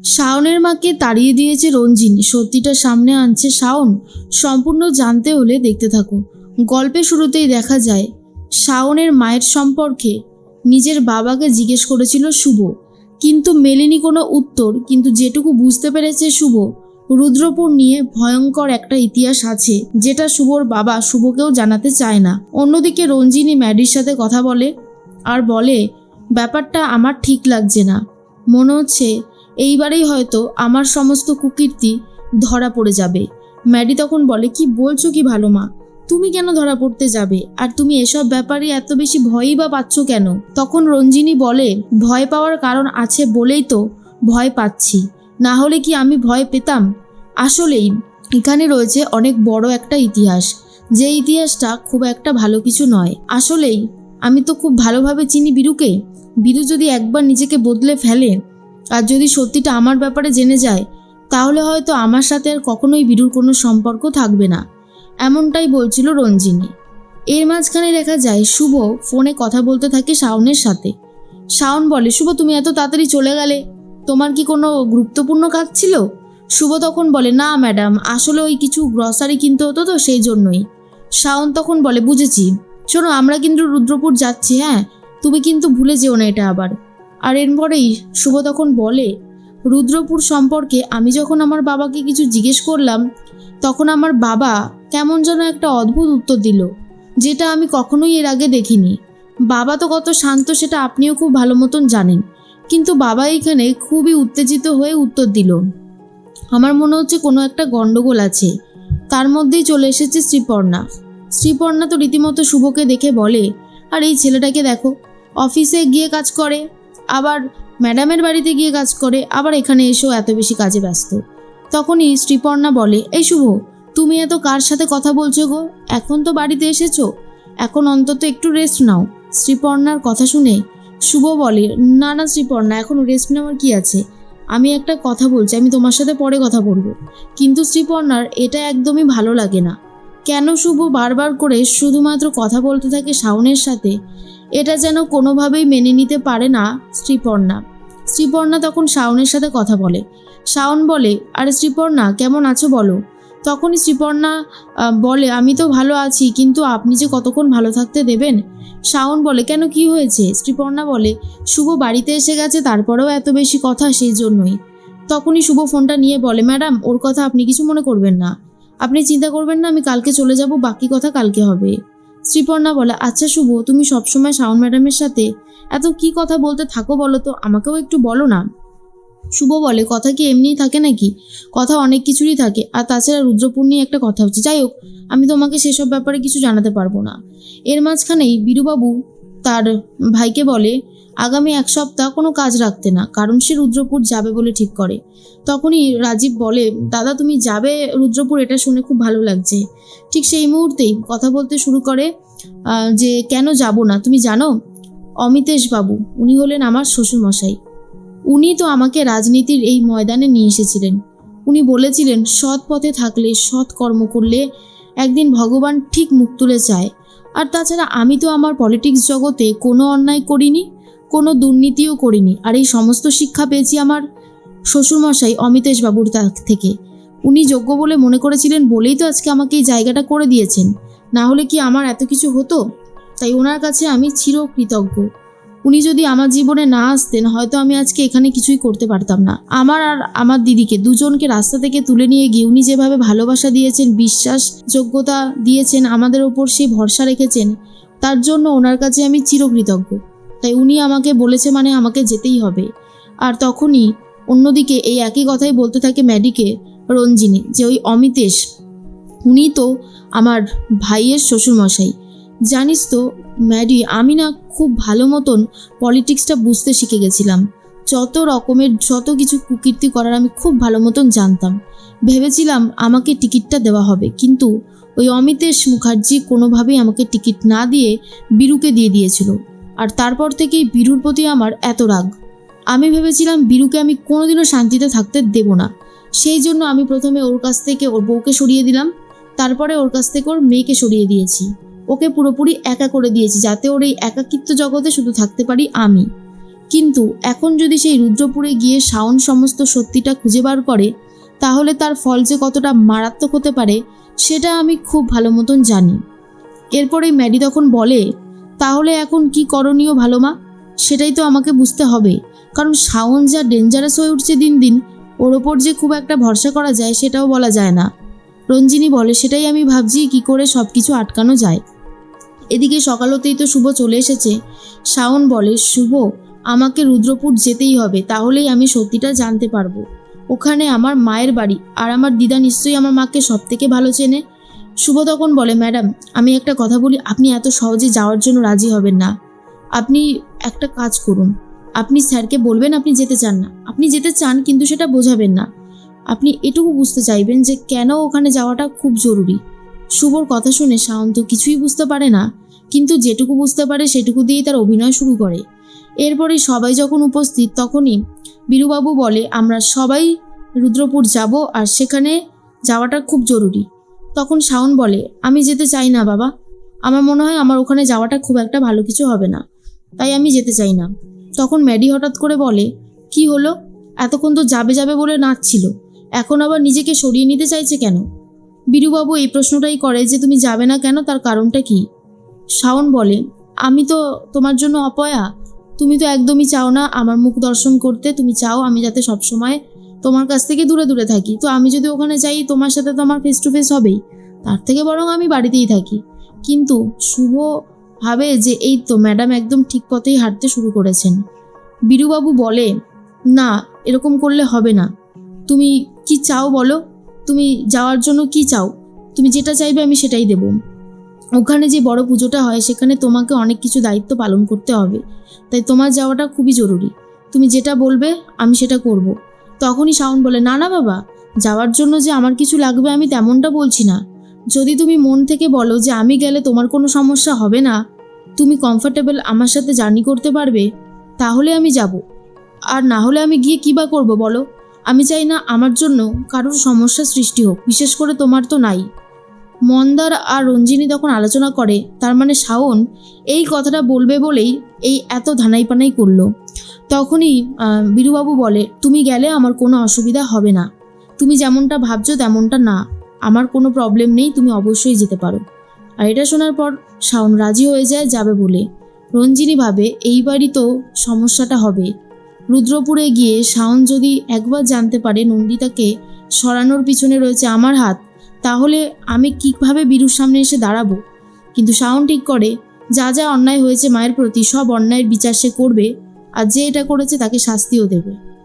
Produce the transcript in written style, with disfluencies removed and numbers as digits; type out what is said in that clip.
শাওনের মাকে তাড়িয়ে দিয়েছে রঞ্জিনী, সত্যিটা সামনে আনছে শাওন। সম্পূর্ণ জানতে হলে দেখতে থাকো। গল্পের শুরুতেই দেখা যায় শাওনের মায়ের সম্পর্কে নিজের বাবাকে জিজ্ঞেস করেছিল শুভ, কিন্তু মেলেনি কোনো উত্তর। কিন্তু যেটুকু বুঝতে পেরেছে শুভ, রুদ্রপুর নিয়ে ভয়ঙ্কর একটা ইতিহাস আছে, যেটা শুভর বাবা শুভকেও জানাতে চায় না। অন্যদিকে রঞ্জিনী ম্যাডির সাথে কথা বলে আর বলে, ব্যাপারটা আমার ঠিক লাগছে না, মনে হচ্ছে এইবারেই হয়তো আমার সমস্ত কুকীর্তি ধরা পড়ে যাবে। ম্যাডি তখন বলে, কি বলছো কি ভালো মা, তুমি কেন ধরা পড়তে যাবে? আর তুমি এসব ব্যাপারে এত বেশি ভয়ই বা পাচ্ছ কেন? তখন রঞ্জিনী বলে, ভয় পাওয়ার কারণ আছে বলেই তো ভয় পাচ্ছি, না হলে কি আমি ভয় পেতাম? আসলেই এখানে রয়েছে অনেক বড় একটা ইতিহাস, যে ইতিহাসটা খুব একটা ভালো কিছু নয়। আসলেই আমি তো খুব ভালোভাবে চিনি বীরুকে। বীরু যদি একবার নিজেকে বদলে ফেলে আর যদি সত্যিটা আমার ব্যাপারে জেনে যায়, তাহলে হয়তো আমার সাথে আর কখনোই বীরুর কোনো সম্পর্ক থাকবে না। এমনটাই বলছিল রঞ্জিনী। এর মাঝখানে দেখা যায় শুভ ফোনে কথা বলতে থাকে শাওনের সাথে। শাওন বলে, শুভ তুমি এত তাড়াতাড়ি চলে গেলে, তোমার কি কোনো গুরুত্বপূর্ণ কাজ ছিল? শুভ তখন বলে, না ম্যাডাম, আসলে ওই কিছু গ্রসারি কিনতে হতো তো সেই জন্যই। শাওন তখন বলে, বুঝেছি, শোনো আমরা কিন্তু রুদ্রপুর যাচ্ছি, হ্যাঁ, তুমি কিন্তু ভুলে যেও না এটা আবার। আর এরপরেই শুভ তখন বলে, রুদ্রপুর সম্পর্কে আমি যখন আমার বাবাকে কিছু জিজ্ঞেস করলাম, তখন আমার বাবা কেমন যেন একটা অদ্ভুত উত্তর দিল, যেটা আমি কখনোই এর আগে দেখিনি। বাবা তো কত শান্ত সেটা আপনিও খুব ভালো মতন জানেন, কিন্তু বাবা এখানে খুবই উত্তেজিত হয়ে উত্তর দিল। আমার মনে হচ্ছে কোনো একটা গন্ডগোল আছে। তার মধ্যেই চলে এসেছে শ্রীপর্ণা। শ্রীপর্ণা তো রীতিমতো শুভকে দেখে বলে, আর এই ছেলেটাকে দেখো, অফিসে গিয়ে কাজ করে, আবার ম্যাডামের বাড়িতে গিয়ে কাজ করে, আবার এখানে এসেও এত বেশি কাজে ব্যস্ত। তখনই শ্রীপর্ণা বলে, এই শুভ, তুমি এত কার সাথে কথা বলছো গো? এখন তো বাড়িতে এসেছো, এখন অন্তত একটু রেস্ট নাও। শ্রীপর্ণার কথা শুনে শুভ বলে, না না শ্রীপর্ণা, এখন রেস্ট নেওয়ার কি আছে, আমি একটা কথা বলছি, আমি তোমার সাথে পরে কথা বলবো। কিন্তু শ্রীপর্ণার এটা একদমই ভালো লাগে না। কেন শুভ বারবার করে শুধুমাত্র কথা বলতে থাকে শাওনের সাথে, এটা যেন কোনোভাবেই মেনে নিতে পারে না শ্রীপর্ণা। শ্রীপর্ণা তখন শাওনের সাথে কথা বলে। শাওন বলে, আরে শ্রীপর্ণা কেমন আছো বলো। তখনই শ্রীপর্ণা বলে, আমি তো ভালো আছি, কিন্তু আপনি যে কতক্ষণ ভালো থাকতে দেবেন? শাওন বলে, কেন কি হয়েছে? শ্রীপর্ণা বলে, শুভ বাড়িতে এসে গেছে, তারপরেও এত বেশি কথা, সেই জন্যই। তখনই শুভ ফোনটা নিয়ে বলে, ম্যাডাম ওর কথা আপনি কিছু মনে করবেন না, আপনি চিন্তা করবেন না, আমি কালকে চলে যাব, বাকি কথা কালকে হবে। শ্রীপর্ণা বলে, আচ্ছা শুভ, তুমি সবসময় শাওন ম্যাডামের সাথে এত কি কথা বলতে থাকো বলো তো, আমাকেও একটু বলো না। শুভ বলে, কথা কি এমনিই থাকে নাকি? কথা অনেক কিছুরই থাকে, আর তাছাড়া রুদ্রপুর নিয়ে একটা কথা হচ্ছে, যাই হোক আমি তোমাকে সেসব ব্যাপারে কিছু জানাতে পারবো না। এর মাঝখানেই বীরুবাবু তার ভাইকে বলে আগামী 1 সপ্তাহ কোনো কাজ রাখতে না, কারণ সে রুদ্রপুর যাবে বলে ঠিক করে। তখনই রাজীব বলে, দাদা তুমি যাবে রুদ্রপুর, এটা শুনে খুব ভালো লাগছে। ঠিক সেই মুহূর্তেই কথা বলতে শুরু করে যে কেন যাব না, তুমি জানো অমিতেশ বাবু, উনি হলেন আমার শ্বশুরমশাই, উনি তো আমাকে রাজনীতির এই ময়দানে নিয়ে এসেছিলেন। উনি বলেছিলেন সৎ পথে থাকলে, সৎ কর্ম করলে একদিন ভগবান ঠিক মুখ তুলে চায়। আর তাছাড়া আমি তো আমার পলিটিক্স জগতে কোনো অন্যায় করিনি, কোনো দুর্নীতিও করিনি, আর এই সমস্ত শিক্ষা পেয়েছি আমার শ্বশুরমশাই অমিতেশ বাবুর থেকে। উনি যোগ্য বলে মনে করেছিলেন বলেই তো আজকে আমাকে এই জায়গাটা করে দিয়েছেন, না হলে কি আমার এত কিছু হতো? তাই ওনার কাছে আমি চিরকৃতজ্ঞ। উনি যদি আমার জীবনে না আসতেন, হয়তো আমি আজকে এখানে কিছুই করতে পারতাম না। আমার আর আমার দিদিকে দুজনকে রাস্তা থেকে তুলে নিয়ে গিয়ে উনি যেভাবে ভালোবাসা দিয়েছেন, বিশ্বাসযোগ্যতা দিয়েছেন, আমাদের ওপর সেই ভরসা রেখেছেন, তার জন্য ওনার কাছে আমি চিরকৃতজ্ঞ। তাই উনি আমাকে বলেছে মানে আমাকে যেতেই হবে। আর তখনই অন্যদিকে এই একই কথাই বলতে থাকে ম্যাডিকে রঞ্জিনী, যে ওই অমিতেশ, উনি তো আমার ভাইয়ের শ্বশুরমশাই। জানিস তো ম্যাডি, আমি না খুব ভালো মতন পলিটিক্সটা বুঝতে শিখে গেছিলাম। যত রকমের যত কিছু কুকীর্তি করার আমি খুব ভালো মতন জানতাম। ভেবেছিলাম আমাকে টিকিটটা দেওয়া হবে, কিন্তু ওই অমিতেশ মুখার্জি কোনোভাবেই আমাকে টিকিট না দিয়ে বীরুকে দিয়ে দিয়েছিল। আর তারপর থেকেই বীরুর প্রতি আমার এত রাগ। আমি ভেবেছিলাম বীরুকে আমি কোনোদিনও শান্তিতে থাকতে দেব না। সেই জন্য আমি প্রথমে ওর কাছ থেকে ওর বউকে সরিয়ে দিলাম, তারপরে ওর কাছ থেকে ওর মেয়েকে সরিয়ে দিয়েছি। ওকে পুরোপুরি একা করে দিয়েছি, যাতে ওর এই একাকিত্ব জগতে শুধু থাকতে পারি আমি। কিন্তু এখন যদি সেই রুদ্রপুরে গিয়ে শাওন সমস্ত সত্যিটা খুঁজে বার করে, তাহলে তার ফল যে কতটা মারাত্মক হতে পারে সেটা আমি খুব ভালো মতন জানি। এরপরেই ম্যাডি তখন বলে, তাহলে এখন কি করণীয় ভালো মা? সেটাই তো আমাকে বুঝতে হবে, কারণ শাওন যা ডেঞ্জারাস হয়ে উঠছে দিন দিন, ওর ওপর যে খুব একটা ভরসা করা যায় সেটাও বলা যায় না। রঞ্জিনী বলে, সেটাই আমি ভাবছি কি করে সব কিছু আটকানো যায়। এদিকে সকাল হতেই তো শুভ চলে এসেছে। শাওন বলে, শুভ, আমাকে রুদ্রপুর যেতেই হবে, তাহলেই আমি সত্যিটা জানতে পারবো। ওখানে আমার মায়ের বাড়ি, আর আমার দিদা নিশ্চয়ই আমার মাকে সব থেকে ভালো চেনে। শুভ তখন বলে, ম্যাডাম আমি একটা কথা বলি, আপনি এত সহজে যাওয়ার জন্য রাজি হবেন না। আপনি একটা কাজ করুন, আপনি স্যারকে বলবেন আপনি যেতে চান না। আপনি যেতে চান কিন্তু সেটা বোঝাবেন না, আপনি এটুকু বুঝতে চাইবেন যে কেন ওখানে যাওয়াটা খুব জরুরি। শুভর কথা শুনে শাওন তো কিছুই বুঝতে পারে না, কিন্তু যেটুকু বুঝতে পারে সেটুকু দিয়েই তার অভিনয় শুরু করে। এরপরে সবাই যখন উপস্থিত তখনই বীরুবাবু বলে, আমরা সবাই রুদ্রপুর যাব আর সেখানে যাওয়াটা খুব জরুরি। তখন শাওন বলে, আমি যেতে চাই না বাবা, আমার মনে হয় আমার ওখানে যাওয়াটা খুব একটা ভালো কিছু হবে না, তাই আমি যেতে চাই না। তখন ম্যাডি হঠাৎ করে বলে, কি হলো, এতক্ষণ তো যাবে যাবে বলে নাচছিল, এখন আবার নিজেকে সরিয়ে নিতে চাইছে কেন? বীরুবাবু এই প্রশ্নটাই করে যে তুমি যাবে না কেন, তার কারণটা কি? শাওন বলে, আমি তো তোমার জন্য অপয়া, তুমি তো একদমই চাও না আমার মুখ দর্শন করতে, তুমি চাও আমি যাতে সবসময় তোমার কাছ থেকে দূরে দূরে থাকি। তো আমি যদি ওখানে যাই তোমার সাথে তো আমার ফেস টু ফেস হবেই, তার থেকে বরং আমি বাড়িতেই থাকি। কিন্তু শুভ ভাবে যে এই তো ম্যাডাম একদম ঠিক পথেই হাঁটতে শুরু করেছেন। বীরুবাবু বলে, না এরকম করলে হবে না, তুমি কি চাও বলো, তুমি যাওয়ার জন্য কি চাও? তুমি যেটা চাইবে আমি সেটাই দেব। ওখানে যে বড় পুজোটা হয় সেখানে তোমাকে অনেক কিছু দায়িত্ব পালন করতে হবে, তাই তোমার যাওয়াটা খুবই জরুরি। তুমি যেটা বলবে আমি সেটা করব। তখনই শাওন বলে, না না বাবা, যাওয়ার জন্য যে আমার কিছু লাগবে আমি তেমনটা বলছি না। যদি তুমি মন থেকে বলো যে আমি গেলে তোমার কোনো সমস্যা হবে না, তুমি কমফর্টেবল আমার সাথে জার্নি করতে পারবে, তাহলে আমি যাব। আর না হলে আমি গিয়ে কী বা করবো বলো? আমি চাই না আমার জন্য কারোর সমস্যা সৃষ্টি হোক, বিশেষ করে তোমার তো নাই। মন্দার আর রঞ্জিনী তখন আলোচনা করে, তার মানে শাওন এই কথাটা বলবে বলেই এই এত ধানাই পানাই করলো। তখনই বীরুবাবু বলে, তুমি গেলে আমার কোনো অসুবিধা হবে না, তুমি যেমনটা ভাবছো তেমনটা না, আমার কোনো প্রবলেম নেই, তুমি অবশ্যই যেতে পারো। আর এটা শোনার পর শাওন রাজি হয়ে যায় যাবে বলে। রঞ্জিনী ভাবে এইবারই তো সমস্যাটা হবে। রুদ্রপুরে গিয়ে শাওন যদি একবার জানতে পারে নন্দিতাকে সরানোর পিছনে রয়েছে আমার হাত, তাহলে আমি কীভাবে বীরুর সামনে এসে দাঁড়াবো? কিন্তু শাওন ঠিক করে যা যা অন্যায় হয়েছে মায়ের প্রতি সব অন্যায়ের বিচার সে করবে, আর যে এটা করেছে তাকে শাস্তিও দেবে।